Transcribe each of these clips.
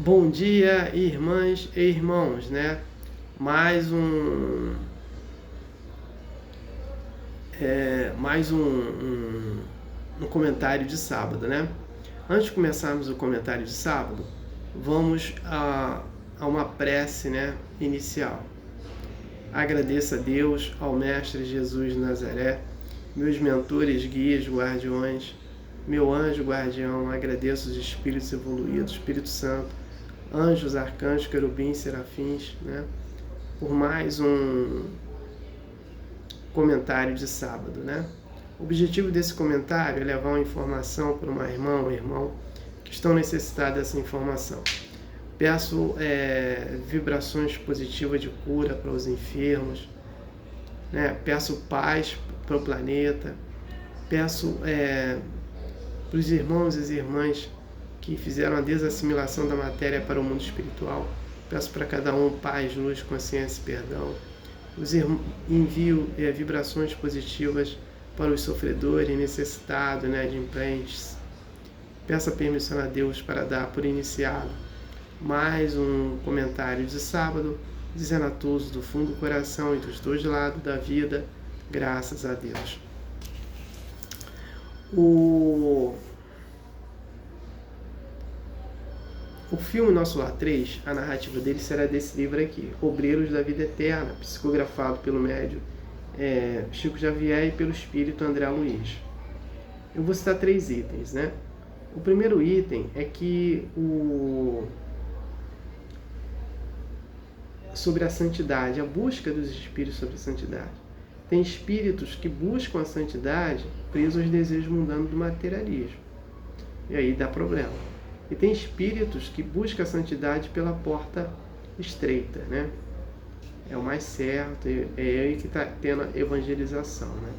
Bom dia, irmãs e irmãos, né? Mais um comentário de sábado, né? Antes de começarmos o comentário de sábado, vamos a uma prece, né, inicial. Agradeço a Deus, ao Mestre Jesus de Nazaré, meus mentores, guias, guardiões, meu anjo guardião, agradeço os espíritos evoluídos, Espírito Santo, anjos, arcanjos, querubins, serafins, né? Por mais um comentário de sábado, né? O objetivo desse comentário é levar uma informação para uma irmã ou irmão que estão necessitados dessa informação. Peço vibrações positivas de cura para os enfermos, né? Peço paz para o planeta, peço para os irmãos e as irmãs que fizeram a desassimilação da matéria para o mundo espiritual. Peço para cada um paz, luz, consciência e perdão. Envio vibrações positivas para os sofredores, necessitados, né, de implants. Peço a permissão a Deus para dar por iniciado mais um comentário de sábado, dizendo a todos do fundo do coração e dos dois lados da vida, graças a Deus. O filme Nosso Lar 3, a narrativa dele será desse livro aqui, Obreiros da Vida Eterna, psicografado pelo médium Chico Xavier e pelo espírito André Luiz. Eu vou citar 3 itens, né? O primeiro item é que sobre a santidade, a busca dos espíritos sobre a santidade. Tem espíritos que buscam a santidade presos aos desejos mundanos do materialismo. E aí dá problema. E tem espíritos que buscam a santidade pela porta estreita, né? É o mais certo, é ele que está tendo a evangelização, né?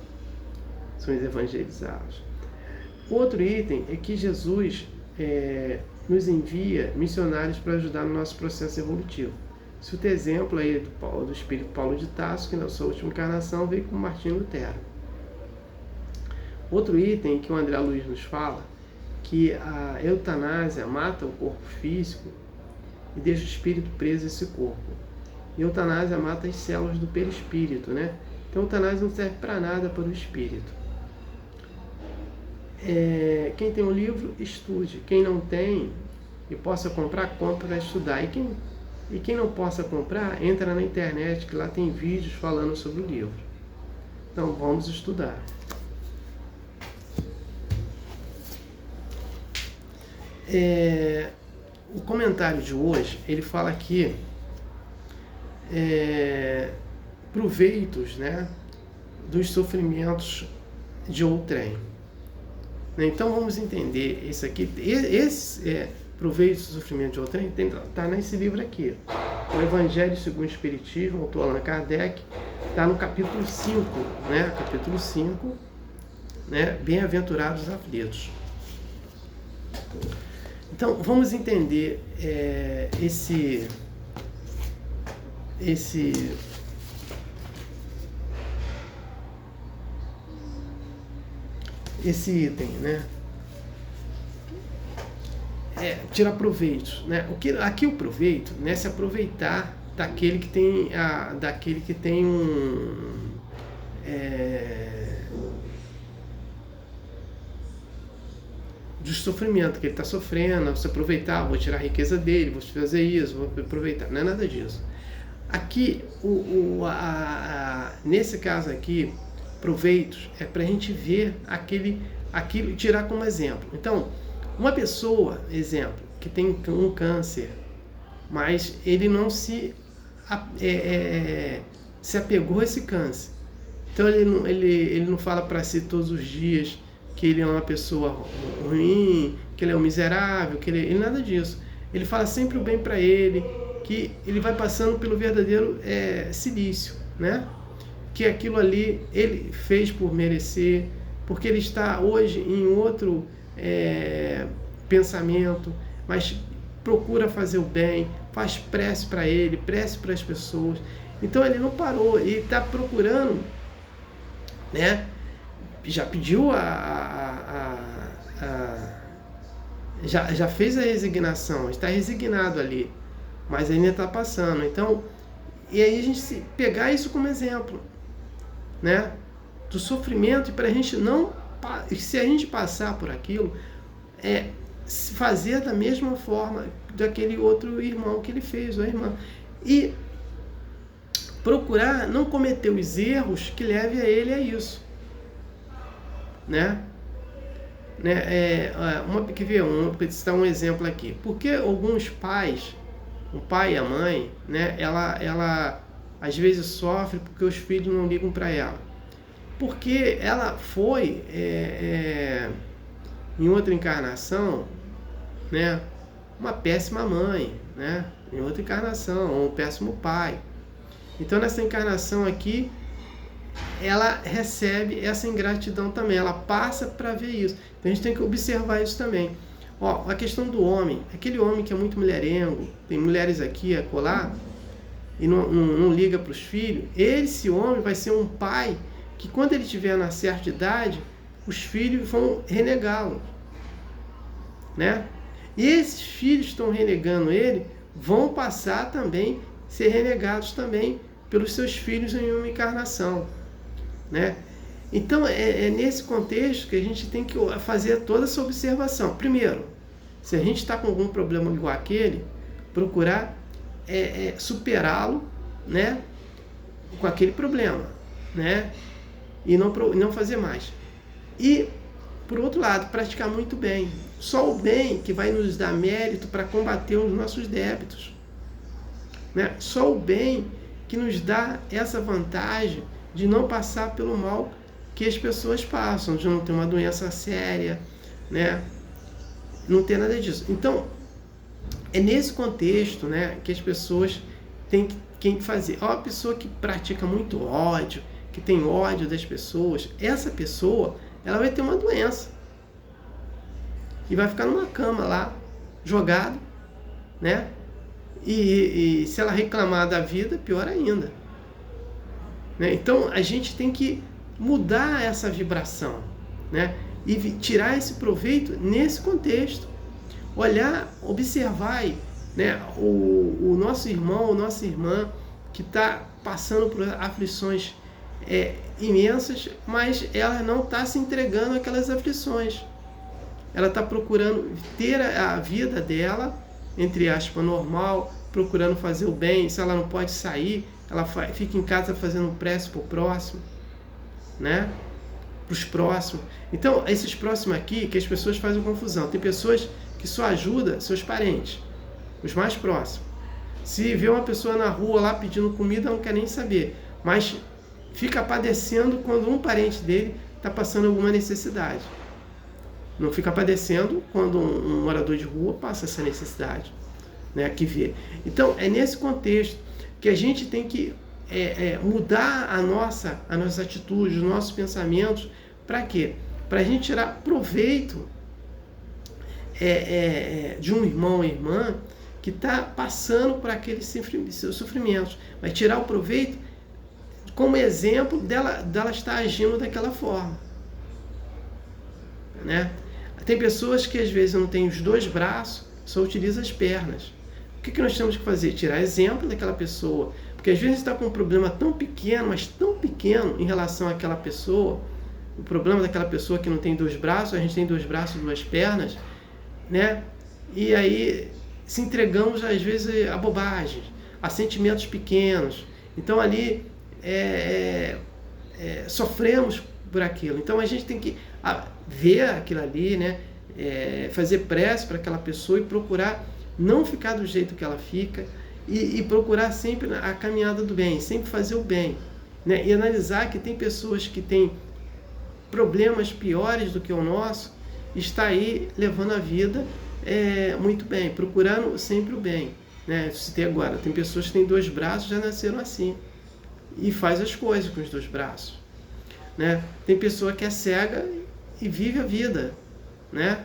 São os evangelizados. Outro item é que Jesus nos envia missionários para ajudar no nosso processo evolutivo. Cito exemplo aí do espírito Paulo de Tarso, que na sua última encarnação veio com Martinho Lutero. Outro item que o André Luiz nos fala, que a eutanásia mata o corpo físico e deixa o espírito preso a esse corpo. E a eutanásia mata as células do perispírito, né? Então a eutanásia não serve para nada para o espírito. Quem tem um livro, estude. Quem não tem e possa comprar, compra para estudar. E quem não possa comprar, entra na internet, que lá tem vídeos falando sobre o livro. Então vamos estudar. O comentário de hoje, ele fala aqui proveitos, né, dos sofrimentos de outrem. Então vamos entender isso aqui. Esse proveitos do sofrimento de outrem está nesse livro aqui, o Evangelho segundo o Espiritismo, autor Allan Kardec, está no capítulo 5, né, capítulo 5, né, Bem-aventurados os aflitos. Então, vamos entender esse item, né? Tirar proveito, né? Aqui o proveito, né? Se aproveitar daquele que tem de sofrimento que ele está sofrendo, você aproveitar, vou tirar a riqueza dele, vou fazer isso, vou aproveitar. Não é nada disso. Aqui, nesse caso aqui, proveitos é para a gente ver aquilo, tirar como exemplo. Então, uma pessoa, exemplo, que tem um câncer, mas ele não se apegou a esse câncer. Então ele não fala para si todos os dias que ele é uma pessoa ruim, que ele é um miserável, que ele nada disso. Ele fala sempre o bem para ele, que ele vai passando pelo verdadeiro silício, né? Que aquilo ali ele fez por merecer, porque ele está hoje em outro pensamento, mas procura fazer o bem, faz prece para ele, prece para as pessoas. Então ele não parou, ele está procurando, né? Já pediu já fez a resignação, está resignado ali, mas ainda está passando. Então, e aí a gente pegar isso como exemplo, né? Do sofrimento, e para a gente não, se a gente passar por aquilo, fazer da mesma forma daquele outro irmão que ele fez, ou a irmã, e procurar não cometer os erros que levem a ele a isso, né? Quer ver, vou citar um exemplo aqui. Porque alguns pais, o pai e a mãe, né, ela às vezes sofre porque os filhos não ligam para ela, porque ela foi em outra encarnação, né, uma péssima mãe, né, em outra encarnação, ou um péssimo pai. Então nessa encarnação aqui ela recebe essa ingratidão também, ela passa para ver isso. Então a gente tem que observar isso também. A questão do homem, aquele homem que é muito mulherengo, tem mulheres aqui, acolá, e não liga para os filhos, esse homem vai ser um pai que quando ele tiver na certa idade, os filhos vão renegá-lo, né? E esses filhos que estão renegando ele, vão passar também, ser renegados também pelos seus filhos em uma encarnação, né? Então é nesse contexto que a gente tem que fazer toda essa observação. Primeiro, se a gente está com algum problema igual aquele, procurar superá-lo, né, com aquele problema, né, e não fazer mais. E por outro lado, praticar muito bem. Só o bem que vai nos dar mérito para combater os nossos débitos, né? Só o bem que nos dá essa vantagem de não passar pelo mal que as pessoas passam, de não ter uma doença séria, né? Não ter nada disso. Então, é nesse contexto, né, que as pessoas têm que fazer. Uma pessoa que pratica muito ódio, que tem ódio das pessoas, essa pessoa, ela vai ter uma doença. E vai ficar numa cama lá, jogado, né? E se ela reclamar da vida, pior ainda, né? Então a gente tem que mudar essa vibração, né? E tirar esse proveito nesse contexto. Olhar, observar, né, o nosso irmão, nossa irmã que está passando por aflições imensas, mas ela não está se entregando àquelas aflições. Ela está procurando ter a vida dela, entre aspas, normal, procurando fazer o bem. Se ela não pode sair, ela fica em casa fazendo prece para o próximo, né? Para os próximos. Então, esses próximos aqui, que as pessoas fazem confusão. Tem pessoas que só ajudam seus parentes, os mais próximos. Se vê uma pessoa na rua lá pedindo comida, não quer nem saber. Mas fica padecendo quando um parente dele está passando alguma necessidade. Não fica padecendo quando um morador de rua passa essa necessidade, né, que vê. Então, é nesse contexto que a gente tem que mudar a nossa atitude, os nossos pensamentos. Para quê? Para a gente tirar proveito de um irmão ou irmã que está passando por aqueles sofrimentos. Vai tirar o proveito como exemplo dela estar agindo daquela forma, né? Tem pessoas que às vezes não têm os dois braços, só utilizam as pernas. O que nós temos que fazer? Tirar exemplo daquela pessoa. Porque às vezes está com um problema tão pequeno, mas tão pequeno em relação àquela pessoa. O problema daquela pessoa que não tem dois braços, a gente tem dois braços, duas pernas, né? E aí se entregamos às vezes a bobagens, a sentimentos pequenos. Então ali sofremos por aquilo. Então a gente tem que ver aquilo ali, né? Fazer prece para aquela pessoa e procurar não ficar do jeito que ela fica e procurar sempre a caminhada do bem, sempre fazer o bem, né? E analisar que tem pessoas que têm problemas piores do que o nosso, está aí levando a vida muito bem, procurando sempre o bem, né? Citei agora, tem pessoas que têm dois braços, já nasceram assim e faz as coisas com os dois braços, né? Tem pessoa que é cega e vive a vida, né?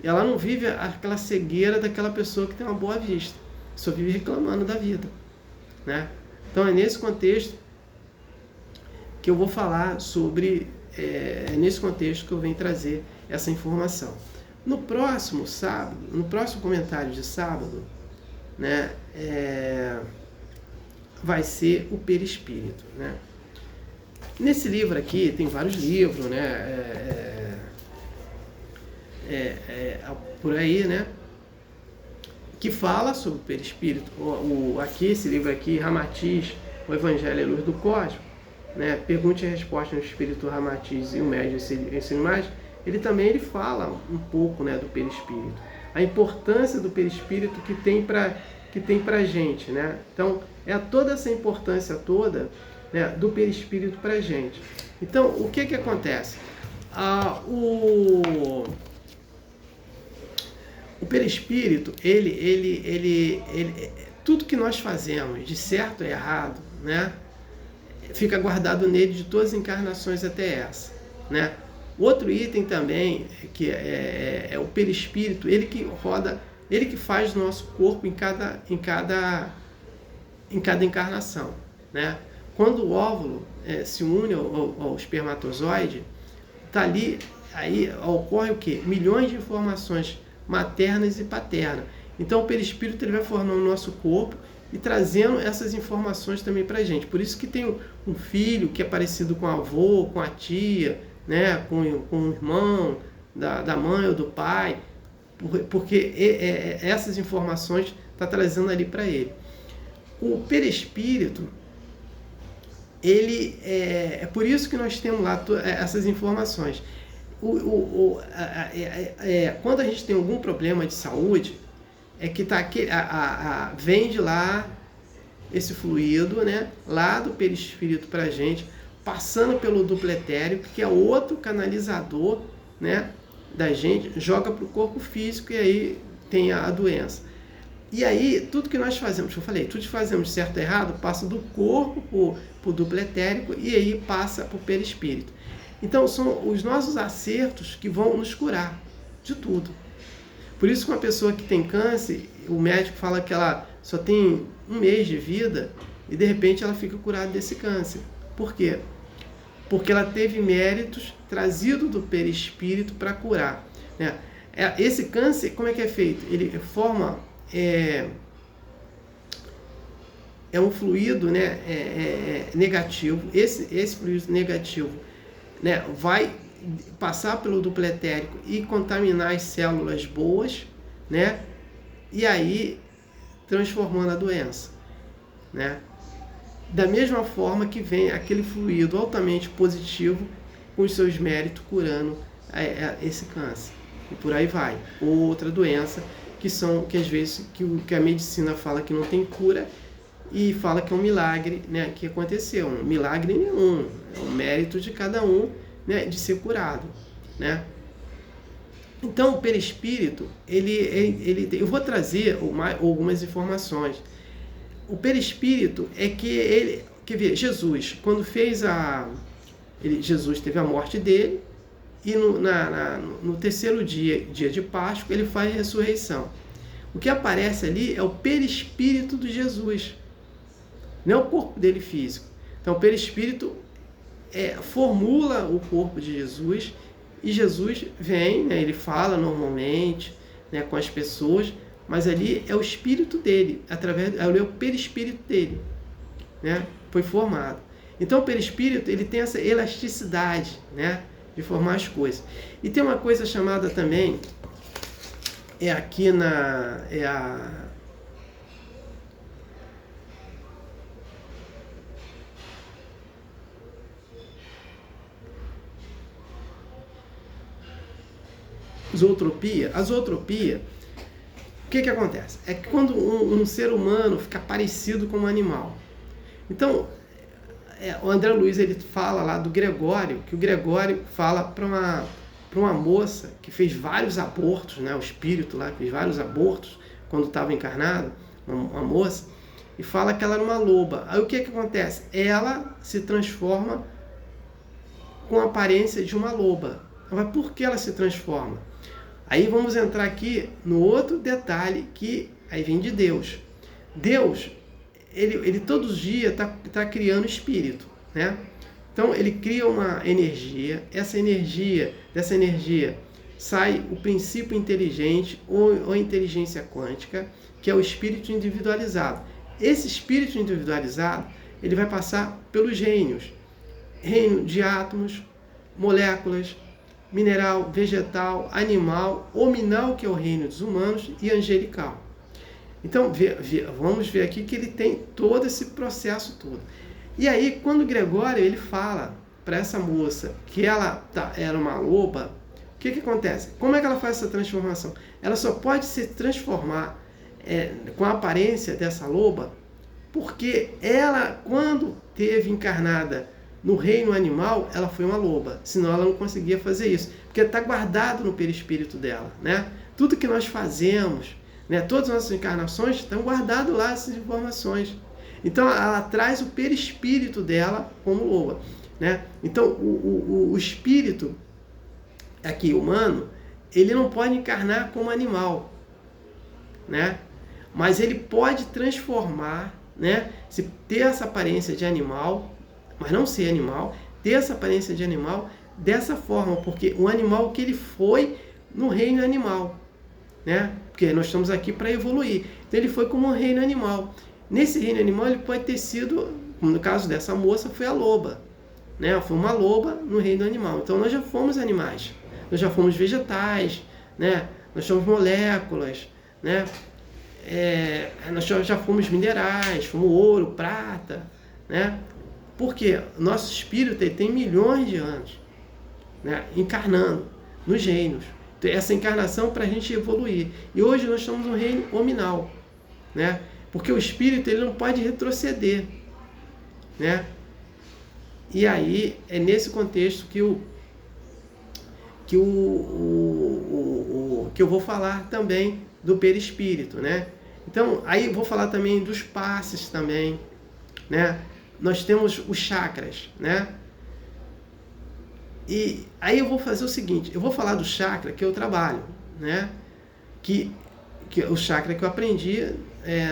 Ela não vive aquela cegueira daquela pessoa que tem uma boa vista, só vive reclamando da vida, né? Então é nesse contexto que eu vou falar sobre, nesse contexto que eu venho trazer essa informação. No próximo sábado, no próximo comentário de sábado, né, vai ser o perispírito, né? Nesse livro aqui, tem vários livros, né, por aí, né, que fala sobre o perispírito. Aqui, esse livro aqui, Ramatiz, o Evangelho é a Luz do Cosmos, né, Pergunta e Resposta no Espírito Ramatiz e o Médium Ensino Mais, ele fala um pouco, né, do perispírito, a importância do perispírito que tem para gente, né? Então, toda essa importância toda, né, do perispírito para gente. Então, o que acontece? O perispírito, tudo que nós fazemos, de certo ou errado, né, fica guardado nele de todas as encarnações até essa, né? Outro item também, que é o perispírito, ele que roda, ele que faz o nosso corpo em cada encarnação, né? Quando o óvulo se une ao espermatozoide, tá ali, aí ocorre o quê? Milhões de informações maternas e paternas. Então o perispírito ele vai formando o nosso corpo e trazendo essas informações também pra gente. Por isso que tem um filho que é parecido com o avô, com a tia, né, com o irmão da mãe ou do pai, porque essas informações está trazendo ali para ele. O perispírito, ele é por isso que nós temos lá essas informações. Quando a gente tem algum problema de saúde, que vem de lá esse fluido, né, lá do perispírito para a gente, passando pelo duplo etérico, que é outro canalizador, né, da gente, joga para o corpo físico e aí tem a doença. E aí, tudo que nós fazemos, eu falei, tudo que fazemos certo ou errado, passa do corpo para o duplo etérico e aí passa para o perispírito. Então, são os nossos acertos que vão nos curar de tudo. Por isso que uma pessoa que tem câncer, o médico fala que ela só tem 1 mês de vida e de repente ela fica curada desse câncer. Por quê? Porque ela teve méritos trazidos do perispírito para curar, né? Esse câncer, como é que é feito? Ele forma um fluido, né, negativo. Esse fluido negativo, né, vai passar pelo duplo etérico e contaminar as células boas, né, e aí transformando a doença, né? Da mesma forma que vem aquele fluido altamente positivo com os seus méritos curando esse câncer. E por aí vai. Outra doença que às vezes que a medicina fala que não tem cura e fala que é um milagre, né, que aconteceu. Um milagre nenhum. É um mérito de cada um, né, de ser curado, né? Então o perispírito, eu vou trazer algumas informações. O perispírito é que quer ver, Jesus, quando Jesus teve a morte dele, e no terceiro dia de Páscoa, ele faz a ressurreição. O que aparece ali é o perispírito de Jesus, não é o corpo dele físico. Então o perispírito formula o corpo de Jesus, e Jesus vem, né, ele fala normalmente, né, com as pessoas, mas ali é o espírito dele, é o perispírito dele, né, foi formado. Então o perispírito ele tem essa elasticidade, né, de formar as coisas. E tem uma coisa chamada também, zootropia. A zootropia, o que acontece? É que quando um ser humano fica parecido com um animal. Então, o André Luiz ele fala lá do Gregório, que o Gregório fala para uma moça que fez vários abortos, né? O espírito lá fez vários abortos quando estava encarnado, uma moça, e fala que ela era uma loba. Aí o que acontece? Ela se transforma com a aparência de uma loba. Mas por que ela se transforma? Aí vamos entrar aqui no outro detalhe que aí vem de Deus. Deus, ele todos os dias está criando espírito, né? Então ele cria uma energia, dessa energia sai o princípio inteligente ou a inteligência quântica, que é o espírito individualizado. Esse espírito individualizado, ele vai passar pelos reinos. Reino de átomos, moléculas, mineral, vegetal, animal, hominal, que é o reino dos humanos, e angelical. Então, vamos ver aqui que ele tem todo esse processo todo. E aí, quando Gregório ele fala para essa moça que ela era uma loba, o que acontece? Como é que ela faz essa transformação? Ela só pode se transformar com a aparência dessa loba porque ela, quando teve encarnada no reino animal, ela foi uma loba, senão ela não conseguia fazer isso, porque está guardado no perispírito dela, né? Tudo que nós fazemos, né? Todas as nossas encarnações estão guardadas lá, essas informações. Então ela traz o perispírito dela como loba, né? Então o espírito aqui humano, ele não pode encarnar como animal, né? Mas ele pode transformar, né? Se ter essa aparência de animal, mas não ser animal, ter essa aparência de animal dessa forma, porque o animal que ele foi no reino animal, né? Porque nós estamos aqui para evoluir. Então ele foi como um reino animal. Nesse reino animal ele pode ter sido, no caso dessa moça, foi a loba, né? Foi uma loba no reino animal. Então nós já fomos animais, nós já fomos vegetais, né? Nós somos moléculas, né? Nós já fomos minerais, fomos ouro, prata, né? Porque nosso espírito tem milhões de anos, né, encarnando nos reinos. Então, essa encarnação para a gente evoluir. E hoje nós estamos no reino hominal, né? Porque o espírito ele não pode retroceder, né? E aí é nesse contexto que eu vou falar também do perispírito, né? Então aí eu vou falar também dos passes também, né? Nós temos os chakras, né? E aí eu vou fazer o seguinte, eu vou falar do chakra que eu trabalho, né? Que o chakra que eu aprendi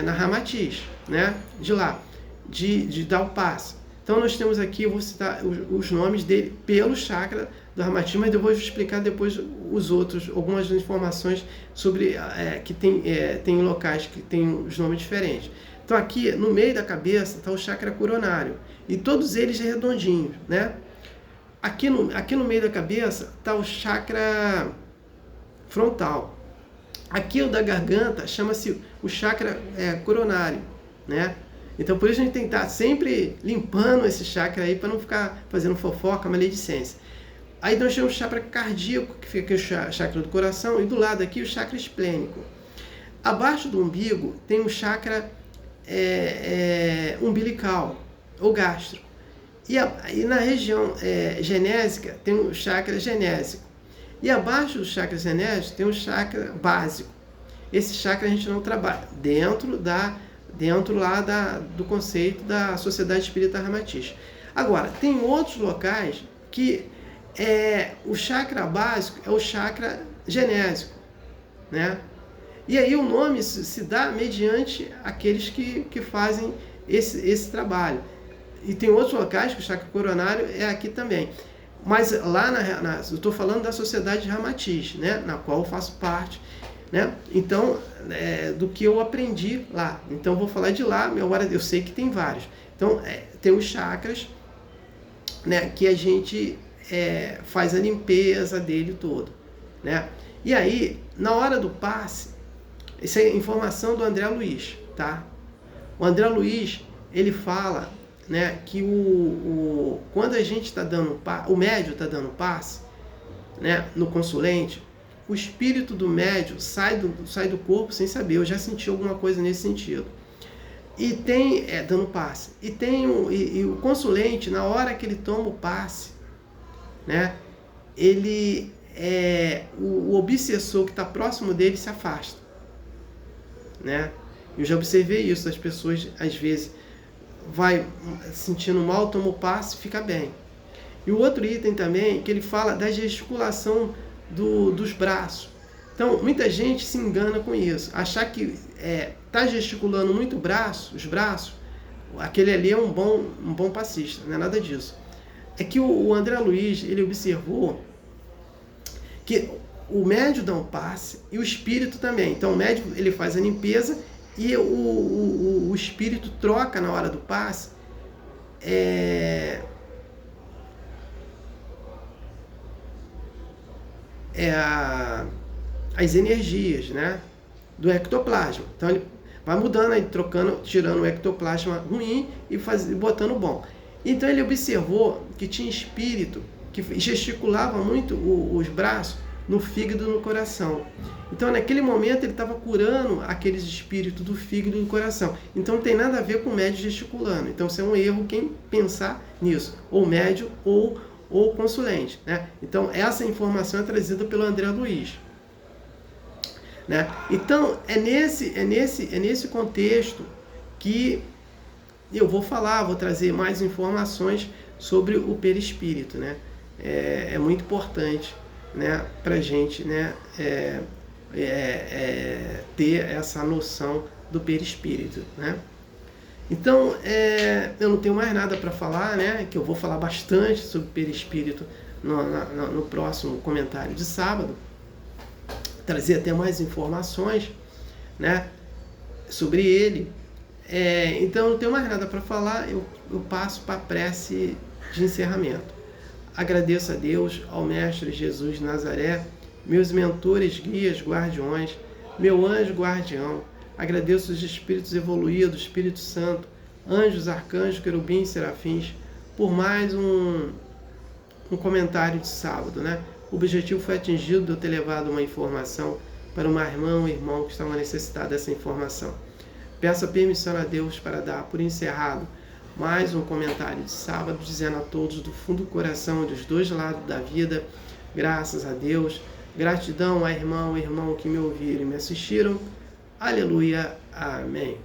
na Ramatiz, né? De lá, de dar o passe. Então nós temos aqui, eu vou citar os nomes dele pelo chakra do Ramatiz, mas eu vou explicar depois os outros, algumas informações sobre que tem locais que tem os nomes diferentes. Então aqui no meio da cabeça está o chakra coronário e todos eles redondinhos, né? Aqui no meio da cabeça está o chakra frontal. Aqui o da garganta chama-se o chakra coronário, né? Então por isso a gente tem que estar sempre limpando esse chakra aí para não ficar fazendo fofoca, maledicência. Aí nós temos o chakra cardíaco, que fica aqui o chakra do coração, e do lado aqui o chakra esplênico. Abaixo do umbigo tem o chakra umbilical ou gástrico. E na região genésica tem o chakra genésico. E abaixo do chakra genésico tem o chakra básico. Esse chakra a gente não trabalha dentro do conceito da Sociedade Espírita Ramatiz. Agora, tem outros locais que o chakra básico é o chakra genésico, né? E aí o nome se dá mediante aqueles que fazem esse trabalho. E tem outros locais que o chakra coronário é aqui também. Mas lá eu estou falando da Sociedade Ramatiz, né? Na qual eu faço parte, né? Então, do que eu aprendi lá. Então, vou falar de lá, agora eu sei que tem vários. Então, tem os chakras, né? Que a gente faz a limpeza dele todo, né? E aí, na hora do passe, essa é informação do André Luiz, tá? O André Luiz, ele fala, né, que quando a gente está dando o médium está dando passe, né, no consulente, o espírito do médium sai do corpo sem saber. Eu já senti alguma coisa nesse sentido. E tem dando passe. E tem o consulente, na hora que ele toma o passe, né, ele o obsessor que está próximo dele se afasta, né? Eu já observei isso, as pessoas às vezes vai sentindo mal, toma o passe, fica bem. E o outro item também, que ele fala da gesticulação dos braços. Então, muita gente se engana com isso. Achar que tá gesticulando muito os braços, aquele ali é um bom passista. Não é nada disso. É que o André Luiz, ele observou que o médium dá um passe e o espírito também. Então o médium ele faz a limpeza e o espírito troca na hora do passe as energias, né, do ectoplasma. Então ele vai mudando, aí trocando, tirando o ectoplasma ruim e botando o bom. Então ele observou que tinha espírito que gesticulava muito os braços no fígado e no coração. Então naquele momento ele estava curando aqueles espíritos do fígado e do coração. Então não tem nada a ver com o médium gesticulando. Então isso é um erro quem pensar nisso, ou médium ou consulente, né? Então essa informação é trazida pelo André Luiz, né? Então é nesse contexto que eu vou trazer mais informações sobre o perispírito, né? É muito importante, né, para a gente, né, ter essa noção do perispírito, né? Então, eu não tenho mais nada para falar, né? Que eu vou falar bastante sobre perispírito no próximo comentário de sábado. Trazer até mais informações, né, sobre ele. Então, eu não tenho mais nada para falar. Eu passo para a prece de encerramento. Agradeço a Deus, ao Mestre Jesus de Nazaré, meus mentores, guias, guardiões, meu anjo guardião. Agradeço os espíritos evoluídos, Espírito Santo, anjos, arcanjos, querubins, serafins, por mais um comentário de sábado, né? O objetivo foi atingido de eu ter levado uma informação para uma irmã ou irmão que estava necessitado dessa informação. Peço a permissão a Deus para dar por encerrado mais um comentário de sábado, dizendo a todos do fundo do coração, dos dois lados da vida, graças a Deus, gratidão a irmão que me ouviram e me assistiram. Aleluia, amém.